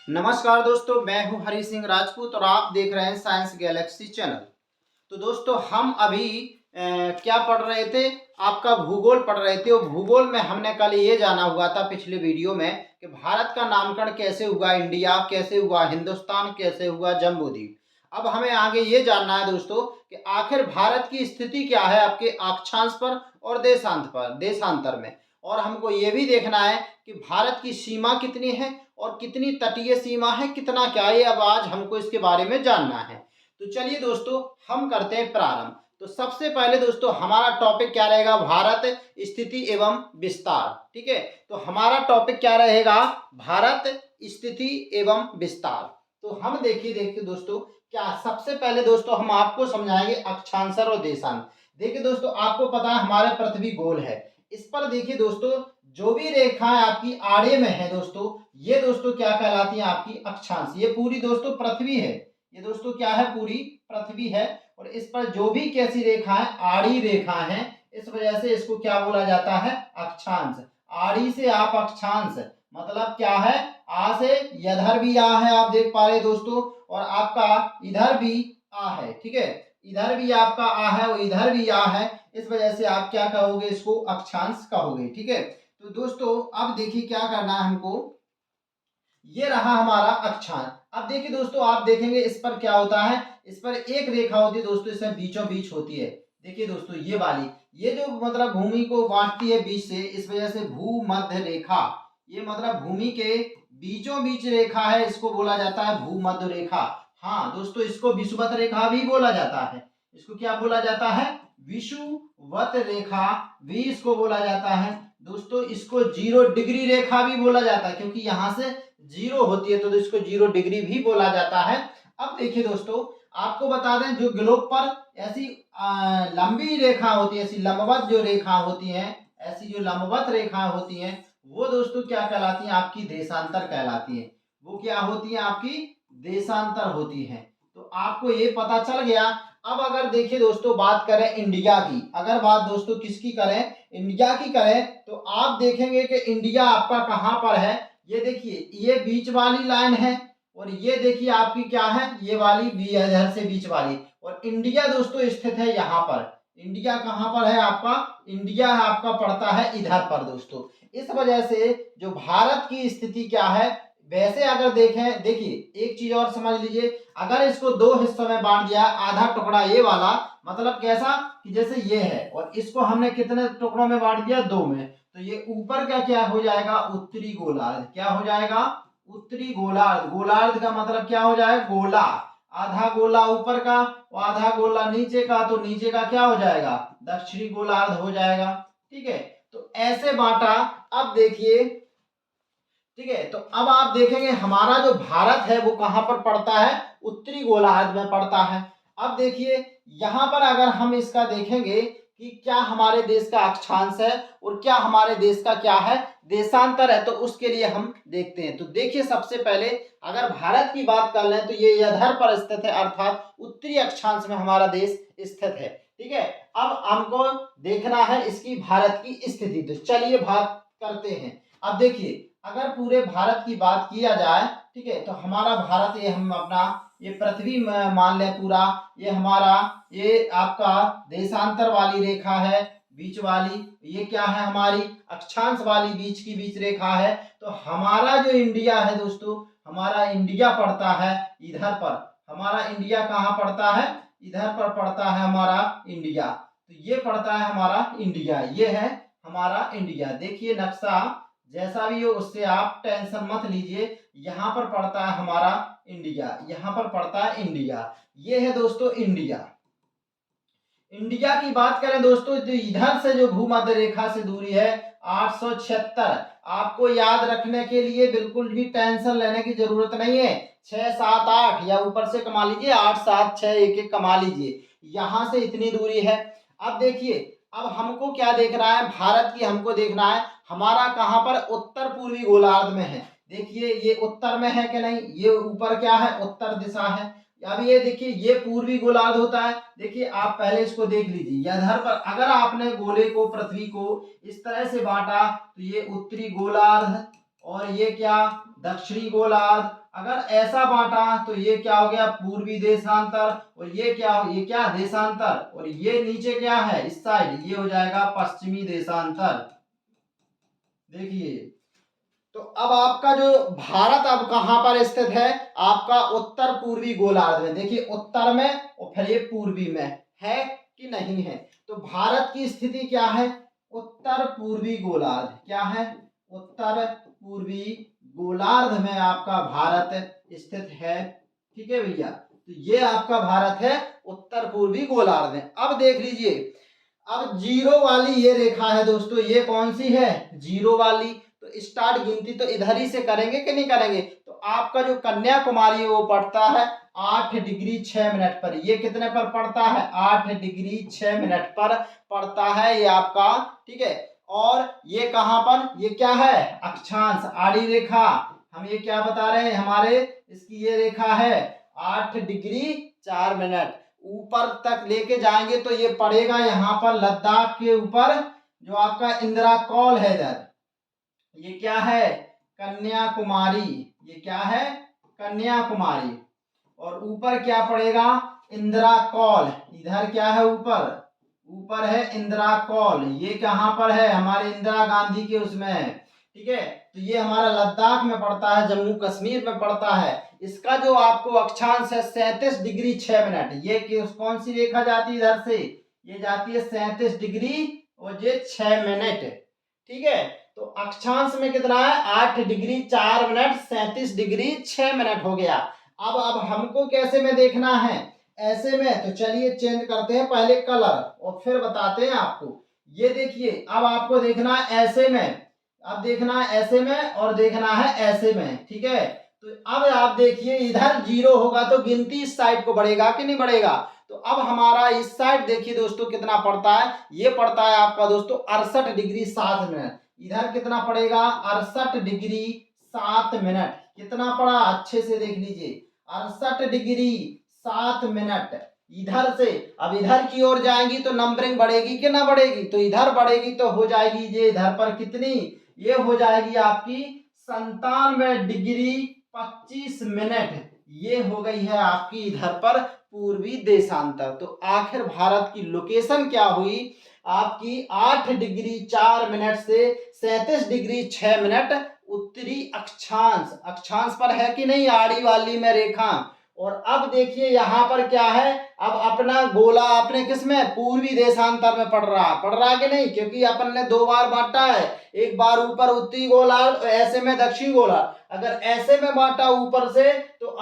नमस्कार दोस्तों, मैं हूं हरी सिंह राजपूत और आप देख रहे हैं साइंस गैलेक्सी चैनल। तो दोस्तों हम अभी क्या पढ़ रहे थे? आपका भूगोल पढ़ रहे थे। और भूगोल में हमने कल ये जाना हुआ था पिछले वीडियो में कि भारत का नामकरण कैसे हुआ, इंडिया कैसे हुआ, हिंदुस्तान कैसे हुआ, जम्बूद्वीप। अब हमें आगे ये जानना है दोस्तों कि आखिर भारत की स्थिति क्या है आपके अक्षांश पर और देशांतर में। और हमको ये भी देखना है कि भारत की सीमा कितनी है और कितनी तटीय सीमा है, कितना क्या है। अब आज हमको इसके बारे में जानना है। तो चलिए दोस्तों हम करते हैं प्रारंभ। तो सबसे पहले दोस्तों हमारा टॉपिक क्या रहेगा? भारत स्थिति एवं विस्तार। ठीक है, तो हमारा टॉपिक क्या रहेगा? भारत स्थिति एवं विस्तार। तो हम देखिए दोस्तों, क्या सबसे पहले दोस्तों हम आपको समझाएंगे अक्षांश और देशांश। देखिए दोस्तों, आपको पता है हमारे पृथ्वी गोल है। इस पर देखिए दोस्तों, जो भी रेखाएं आपकी आड़े में है दोस्तों, ये दोस्तों क्या कहलाती है? आपकी अक्षांश। ये पूरी दोस्तों पृथ्वी है। ये दोस्तों क्या है? पूरी पृथ्वी है। और इस पर जो भी कैसी रेखा है? आड़ी रेखा है। इस वजह से इसको क्या बोला जाता है? अक्षांश। आड़ी से आप अक्षांश, मतलब क्या है? आ से इधर भी आ है, आप देख पा रहे दोस्तों, और आपका इधर भी आ है। ठीक है, इधर भी आपका आ है और इधर भी आ है। इस वजह से आप क्या कहोगे? इसको अक्षांश कहोगे। ठीक है, तो दोस्तों अब देखिए क्या करना है हमको। ये रहा हमारा अक्षांश। अब देखिए दोस्तों, आप देखेंगे इस पर क्या होता है? इस पर एक रेखा होती है दोस्तों, इसमें बीचों बीच होती है। देखिए दोस्तों, ये वाली, ये जो मतलब भूमि को बांटती है बीच से, इस वजह से भूमध्य रेखा। ये मतलब भूमि के बीचों बीच रेखा है, इसको बोला जाता है भूमध्य रेखा। हाँ दोस्तों, इसको विषुवत रेखा भी बोला जाता है। इसको क्या बोला जाता है? विषुवत रेखा भी इसको बोला जाता है दोस्तों। इसको 0 डिग्री रेखा भी बोला जाता है, क्योंकि यहां से 0 होती है तो इसको 0 डिग्री भी बोला जाता है। अब देखिए दोस्तों, आपको बता दें, जो ग्लोब पर ऐसी लंबी रेखा होती है, ऐसी लंबवत जो रेखा होती है, ऐसी जो लंबवत रेखा होती है, वो दोस्तों क्या कहलाती है? आपकी देशांतर कहलाती है। वो क्या होती है? आपकी देशांतर होती है। तो आपको ये पता चल गया। अब अगर देखिए दोस्तों, बात करें इंडिया की, अगर बात दोस्तों किसकी करें? इंडिया की करें, तो आप देखेंगे कि इंडिया आपका कहां पर है। ये देखिए, ये बीच वाली लाइन है, और ये देखिए आपकी क्या है? ये वाली इधर से बीच वाली। और इंडिया दोस्तों स्थित है यहाँ पर। इंडिया कहाँ पर है आपका? इंडिया आपका पड़ता है इधर पर दोस्तों। इस वजह से जो भारत की स्थिति क्या है, वैसे अगर देखें, देखिए एक चीज और समझ लीजिए। अगर इसको दो हिस्सों में बांट दिया, आधा टुकड़ा ये वाला, मतलब कैसा कि जैसे ये है, और इसको हमने कितने टुकड़ों में बांट दिया? 2 में। तो ये ऊपर का क्या हो जाएगा? उत्तरी गोलार्ध। क्या हो जाएगा? उत्तरी गोलार्ध। गोलार्ध का मतलब क्या हो जाएगा? गोला। आधा गोला ऊपर का और आधा गोला नीचे का, तो नीचे का क्या हो जाएगा? दक्षिणी गोलार्ध हो जाएगा। ठीक है, तो ऐसे बांटा। अब देखिए, ठीक है, तो अब आप देखेंगे हमारा जो भारत है वो कहां पर पड़ता है? उत्तरी गोलार्ध में पड़ता है। अब देखिए, यहां पर अगर हम इसका देखेंगे कि क्या हमारे देश का अक्षांश है और क्या हमारे देश का क्या है? देशांतर है, तो उसके लिए हम देखते हैं। तो देखिए, सबसे पहले अगर भारत की बात कर लें तो ये इधर पर स्थित है, अर्थात उत्तरी अक्षांश में हमारा देश स्थित है। ठीक है, अब हमको देखना है इसकी भारत की स्थिति। तो चलिए बात करते हैं। अब देखिए, अगर पूरे भारत की बात किया जाए, ठीक है, तो हमारा भारत, ये हम अपना ये पृथ्वी मान लें पूरा, ये हमारा, ये आपका देशांतर वाली रेखा है, बीच वाली। ये क्या है? हमारी अक्षांश वाली बीच की बीच रेखा है। तो हमारा जो इंडिया है दोस्तों, हमारा इंडिया पड़ता है इधर पर। हमारा इंडिया कहाँ पड़ता है? इधर पर पड़ता है हमारा इंडिया। तो ये पड़ता है हमारा इंडिया, ये है हमारा इंडिया। देखिए नक्शा जैसा भी हो, उससे आप टेंशन मत लीजिए। यहाँ पर पड़ता है हमारा इंडिया, यहाँ पर पड़ता है इंडिया। ये है दोस्तों इंडिया। इंडिया की बात करें दोस्तों, तो इधर से जो भूमध्य रेखा से दूरी है 876। आपको याद रखने के लिए बिल्कुल भी टेंशन लेने की जरूरत नहीं है। 6 7 8 या ऊपर से कमा लीजिए, 8 7 6 1 1 कमा लीजिए। यहां से इतनी दूरी है। अब देखिए, अब हमको क्या देखना है? भारत की हमको देखना है हमारा कहां पर? उत्तर पूर्वी गोलार्ध में है। देखिए, ये उत्तर में है कि नहीं? ये ऊपर क्या है? उत्तर दिशा है। अब ये देखिए, ये पूर्वी गोलार्ध होता है। देखिए, आप पहले इसको देख लीजिए। इधर पर अगर आपने गोले को, पृथ्वी को इस तरह से बांटा, तो ये उत्तरी गोलार्ध और ये क्या? दक्षिणी गोलार्ध। अगर ऐसा बांटा तो ये क्या हो गया, पूर्वी देशांतर, और ये क्या देशांतर, और ये नीचे क्या है इस साइड, ये हो जाएगा पश्चिमी देशांतर। देखिए, तो अब आपका जो भारत अब कहां पर स्थित है, आपका उत्तर पूर्वी गोलार्ध में। देखिए उत्तर में और फिर ये पूर्वी में है कि नहीं है। तो भारत की स्थिति क्या है, उत्तर पूर्वी गोलार्ध। क्या है, उत्तर पूर्वी गोलार्ध में आपका भारत स्थित है। ठीक है भैया, तो ये आपका भारत है उत्तर पूर्वी गोलार्ध में। अब देख लीजिए, अब जीरो वाली ये रेखा है दोस्तों, ये कौन सी है, जीरो वाली। तो स्टार्ट गिनती तो इधर ही से करेंगे कि नहीं करेंगे। तो आपका जो कन्याकुमारी है वो पड़ता है 8 डिग्री 6 मिनट पर। ये कितने पर पड़ता है, 8 डिग्री 6 मिनट पर पड़ता है ये आपका। ठीक है, और ये कहां पर, ये क्या है, अक्षांश आड़ी रेखा। हम ये क्या बता रहे हैं, हमारे इसकी ये रेखा है 8 डिग्री 4 मिनट। ऊपर तक लेके जाएंगे तो ये पड़ेगा यहाँ पर लद्दाख के ऊपर, जो आपका इंदिरा कौल है इधर, ये क्या है, कन्याकुमारी। ये क्या है, कन्याकुमारी। और ऊपर क्या पड़ेगा, इंदिरा कौल। इधर क्या है, ऊपर ऊपर है इंदिरा कौल। ये कहां पर है, हमारे इंदिरा गांधी के उसमें है। ठीक है, तो ये हमारा लद्दाख में पड़ता है, जम्मू कश्मीर में पड़ता है। इसका जो आपको अक्षांश है 37 डिग्री 6 मिनट। ये कौन सी रेखा जाती है इधर से, ये जाती है 37 डिग्री और ये 6 मिनट। ठीक है, तो अक्षांश में कितना है, 8 डिग्री 4 मिनट, 37 डिग्री 6 मिनट हो गया। अब हमको कैसे में देखना है, ऐसे में। तो चलिए चेंज करते हैं पहले कलर और फिर बताते हैं आपको। ये देखिए, अब आपको देखना है ऐसे में, अब देखना है ऐसे में और देखना है ऐसे में। ठीक है, तो अब आप देखिए, इधर जीरो होगा तो गिनती इस साइड को बढ़ेगा कि नहीं बढ़ेगा। तो अब हमारा इस साइड देखिए दोस्तों कितना पड़ता है, ये पड़ता है आपका दोस्तों 68 डिग्री 7 मिनट। इधर कितना पड़ेगा, 68 डिग्री 7 मिनट। कितना पड़ा, अच्छे से देख लीजिए, 68 डिग्री 7 मिनट। इधर से अब इधर की ओर जाएंगी तो नंबरिंग बढ़ेगी कि ना बढ़ेगी, तो इधर बढ़ेगी तो हो जाएगी ये इधर पर कितनी, ये हो जाएगी आपकी 97 डिग्री 25 मिनट। ये हो गई है आपकी इधर पर पूर्वी देशांतर। तो आखिर भारत की लोकेशन क्या हुई आपकी, 8 डिग्री 4 मिनट से 37 डिग्री 6 मिनट उत्तरी अक्षांश। अक्षांश पर है कि नहीं आड़ी वाली में रेखा। और अब देखिए यहाँ पर क्या है, अब अपना गोला अपने किस में, पूर्वी देशांतर में पड़ रहा कि नहीं, क्योंकि अपन ने 2 बार बांटा है, एक बार ऊपर उत्तरी गोलार्ध, ऐसे में दक्षिणी गोलार्ध। अगर ऐसे में बांटा ऊपर से तो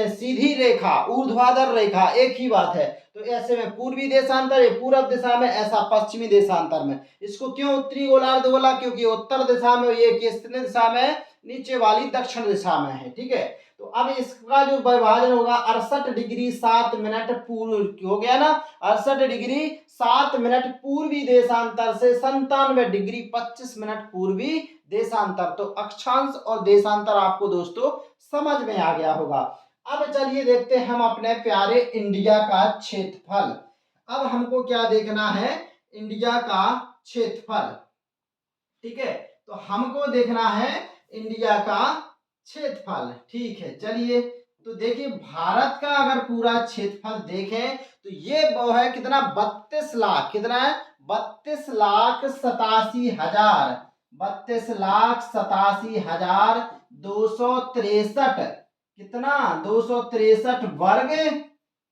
सीधी रेखा, ऊर्ध्वाधर रेखा, एक ही बात है। तो ऐसे में पूर्वी देशांतर, पूर्व दिशा में, ऐसा पश्चिमी देशांतर में। इसको क्यों उत्तरी गोलार्ध बोला, क्योंकि उत्तर दिशा में, ये किस दिशा में, नीचे वाली दक्षिण दिशा में है। ठीक है, तो अब इसका जो विभाजन होगा 68 डिग्री 7 मिनट पूर्व हो गया ना, 68 डिग्री 7 मिनट पूर्वी देशांतर से 97 डिग्री 25 मिनट पूर्वी देशांतर। तो अक्षांश और देशांतर आपको दोस्तों समझ में आ गया होगा। अब चलिए देखते हैं हम अपने प्यारे इंडिया का क्षेत्रफल। अब हमको क्या देखना है, इंडिया का क्षेत्रफल। ठीक है, तो हमको देखना है इंडिया का क्षेत्रफल। ठीक है, चलिए तो देखिए, भारत का अगर पूरा क्षेत्रफल देखें तो ये वो है कितना, 32 लाख, कितना है, 32,87,000, 32,87,263, कितना, 263 वर्ग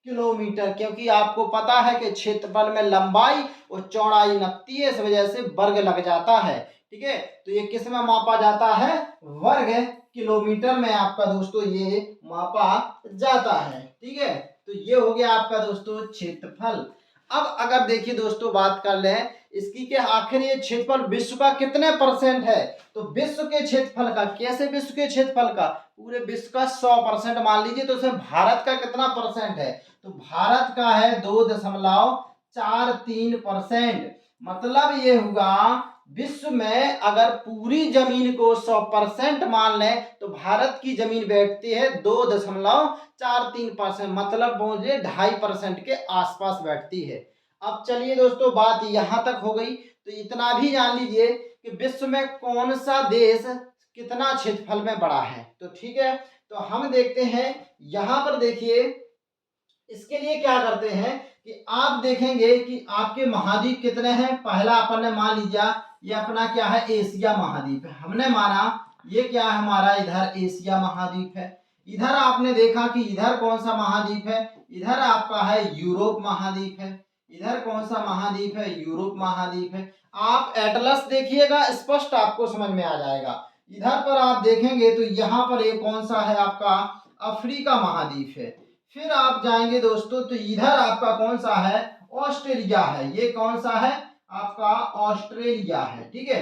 किलोमीटर। क्योंकि आपको पता है कि क्षेत्रफल में लंबाई और चौड़ाई नपती है, इस वजह से वर्ग लग जाता है। ठीक है, तो ये किस में मापा जाता है, वर्ग किलोमीटर में आपका दोस्तों ये मापा जाता है। ठीक है, तो ये हो गया आपका दोस्तों क्षेत्रफल। अब अगर देखिए दोस्तों बात कर लें इसकी कि आखिर ये क्षेत्रफल विश्व का कितने परसेंट है। तो विश्व के क्षेत्रफल का, कैसे विश्व के क्षेत्रफल का, पूरे विश्व का 100% मान लीजिए। तो उसमें भारत का कितना परसेंट है, तो भारत का है 2.43%। मतलब ये हुआ, विश्व में अगर पूरी जमीन को 100% मान लें तो भारत की जमीन बैठती है 2.43%, मतलब पहुंचे 2.5% के आसपास बैठती है। अब चलिए दोस्तों बात यहां तक हो गई, तो इतना भी जान लीजिए कि विश्व में कौन सा देश कितना क्षेत्रफल में बड़ा है। तो ठीक है, तो हम देखते हैं यहाँ पर। देखिए इसके लिए क्या करते हैं कि आप देखेंगे कि आपके महाद्वीप कितने हैं। पहला अपन ने मान लिया ये अपना क्या है, एशिया महाद्वीप है। हमने माना ये क्या है हमारा, इधर एशिया महाद्वीप है। इधर आपने देखा कि इधर कौन सा महाद्वीप है, इधर आपका है यूरोप महाद्वीप है। इधर कौन सा महाद्वीप है, यूरोप महाद्वीप है। आप एटलस देखिएगा, स्पष्ट आपको समझ में आ जाएगा। इधर पर आप देखेंगे तो यहाँ पर ये कौन सा है आपका, अफ्रीका महाद्वीप है। फिर आप जाएंगे दोस्तों तो इधर आपका कौन सा है, ऑस्ट्रेलिया है। ये कौन सा है आपका, ऑस्ट्रेलिया है। ठीक है,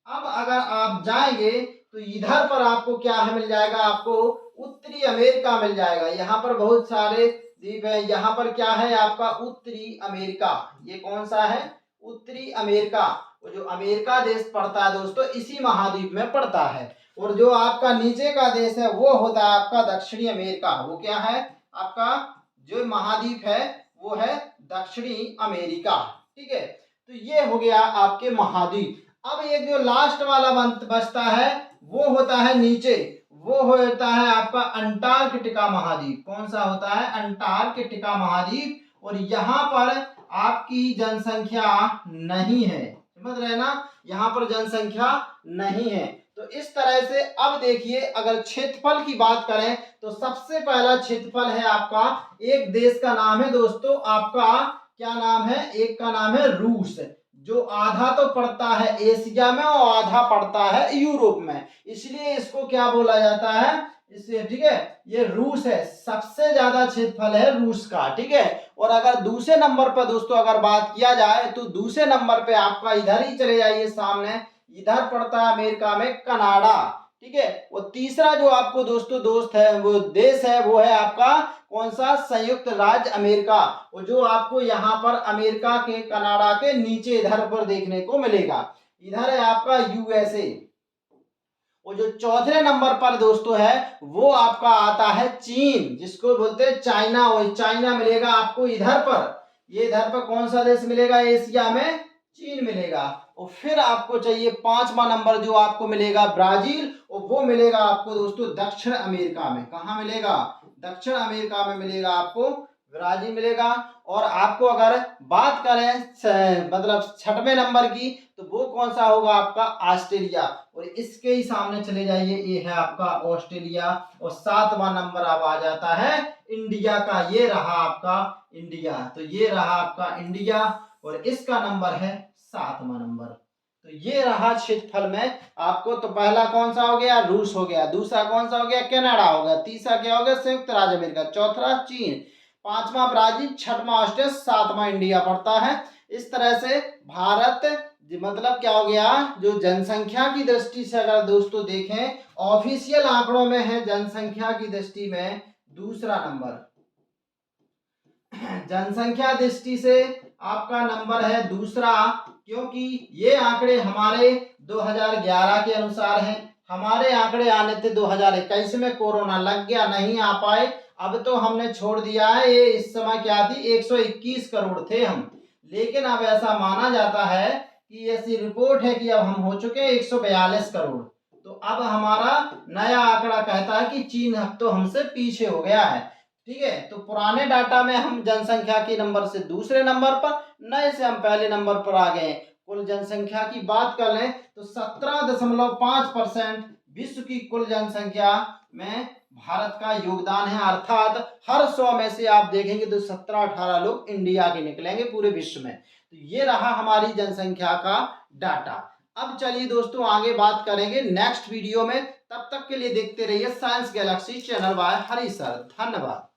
अब अगर आप जाएंगे तो इधर पर आपको क्या है मिल जाएगा, आपको उत्तरी अमेरिका मिल जाएगा। यहाँ पर बहुत सारे द्वीप है। यहाँ पर क्या है आपका, उत्तरी अमेरिका। ये कौन सा है, उत्तरी अमेरिका। वो जो अमेरिका देश पड़ता है दोस्तों इसी महाद्वीप में पड़ता है। और जो आपका नीचे का देश है वो होता है आपका दक्षिणी अमेरिका। वो क्या है आपका, जो महाद्वीप है वो है दक्षिणी अमेरिका। ठीक है, तो ये हो गया आपके महाद्वीप। अब एक जो लास्ट वाला बचता है वो होता है नीचे, वो होता है आपका अंटार्कटिका महाद्वीप। कौन सा होता है, अंटार्कटिका महाद्वीप। और यहाँ पर आपकी जनसंख्या नहीं है, समझ रहे ना, यहाँ पर जनसंख्या नहीं है। तो इस तरह से अब देखिए अगर क्षेत्रफल की बात करें तो सबसे पहला क्षेत्रफल है आपका, एक देश का नाम है दोस्तों आपका, क्या नाम है, एक का नाम है रूस, जो आधा तो पड़ता है एशिया में और आधा पड़ता है यूरोप में, इसलिए इसको क्या बोला जाता है इससे। ठीक है, ये रूस है, सबसे ज्यादा क्षेत्रफल है रूस का। ठीक है, और अगर दूसरे नंबर पर दोस्तों अगर बात किया जाए तो दूसरे नंबर पे आपका इधर ही चले जाइए सामने, इधर पड़ता है अमेरिका में कनाडा। ठीक है, वो तीसरा जो आपको दोस्तों दोस्त है वो देश है वो है आपका कौन सा, संयुक्त राज्य अमेरिका। वो जो आपको यहाँ पर अमेरिका के कनाडा के नीचे इधर पर देखने को मिलेगा। इधर है आपका यूएसए। वो जो चौथे नंबर पर दोस्तों है वो आपका आता है चीन, जिसको बोलते हैं चाइना। वो चाइना मिलेगा आपको इधर पर। ये इधर पर कौन सा देश मिलेगा, एशिया में चीन मिलेगा। और फिर आपको चाहिए पांचवा नंबर जो आपको मिलेगा ब्राजील, और वो मिलेगा आपको दोस्तों दक्षिण अमेरिका में। कहाँ मिलेगा, दक्षिण अमेरिका में मिलेगा आपको ब्राजील मिलेगा। और आपको अगर बात करें मतलब छठवें नंबर की तो वो कौन सा होगा आपका, ऑस्ट्रेलिया। और इसके ही सामने चले जाइए, ये है आपका ऑस्ट्रेलिया। और सातवां नंबर अब आ जाता है इंडिया का, ये रहा आपका इंडिया। तो ये रहा आपका इंडिया और इसका नंबर है 7वां नंबर। तो ये रहा क्षेत्रफल में आपको। तो पहला कौन सा हो गया, रूस हो गया। दूसरा कौन सा हो गया, कनाडा हो गया। तीसरा क्या हो गया, संयुक्त राज्य अमेरिका। चौथा चीन, पांचवा ब्राजील, छठवां ऑस्ट्रेलिया, सातवां इंडिया पड़ता है। इस तरह से भारत मतलब क्या हो गया, जो जनसंख्या की दृष्टि से अगर दोस्तों देखें ऑफिशियल आंकड़ों में है जनसंख्या की दृष्टि में दूसरा नंबर, जनसंख्या दृष्टि से आपका नंबर है दूसरा, क्योंकि ये आंकड़े हमारे 2011 के अनुसार हैं। हमारे आंकड़े आने थे 2021 में, कोरोना लग गया, नहीं आ पाए। अब तो हमने छोड़ दिया है। ये इस समय क्या थी, 121 करोड़ थे हम, लेकिन अब ऐसा माना जाता है कि ऐसी रिपोर्ट है कि अब हम हो चुके हैं 142 करोड़। तो अब हमारा नया आंकड़ा कहता है कि चीन अब तो हमसे पीछे हो गया है। ठीक है, तो पुराने डाटा में हम जनसंख्या के नंबर से दूसरे नंबर पर, नए से हम पहले नंबर पर आ गए। कुल जनसंख्या की बात कर लें तो 17.5% विश्व की कुल जनसंख्या में भारत का योगदान है। अर्थात हर 100 में से आप देखेंगे तो 17-18 लोग इंडिया के निकलेंगे पूरे विश्व में। तो ये रहा हमारी जनसंख्या का डाटा। अब चलिए दोस्तों आगे बात करेंगे नेक्स्ट वीडियो में। तब तक के लिए देखते रहिए साइंस गैलेक्सी चैनल बाय हरी सर। धन्यवाद।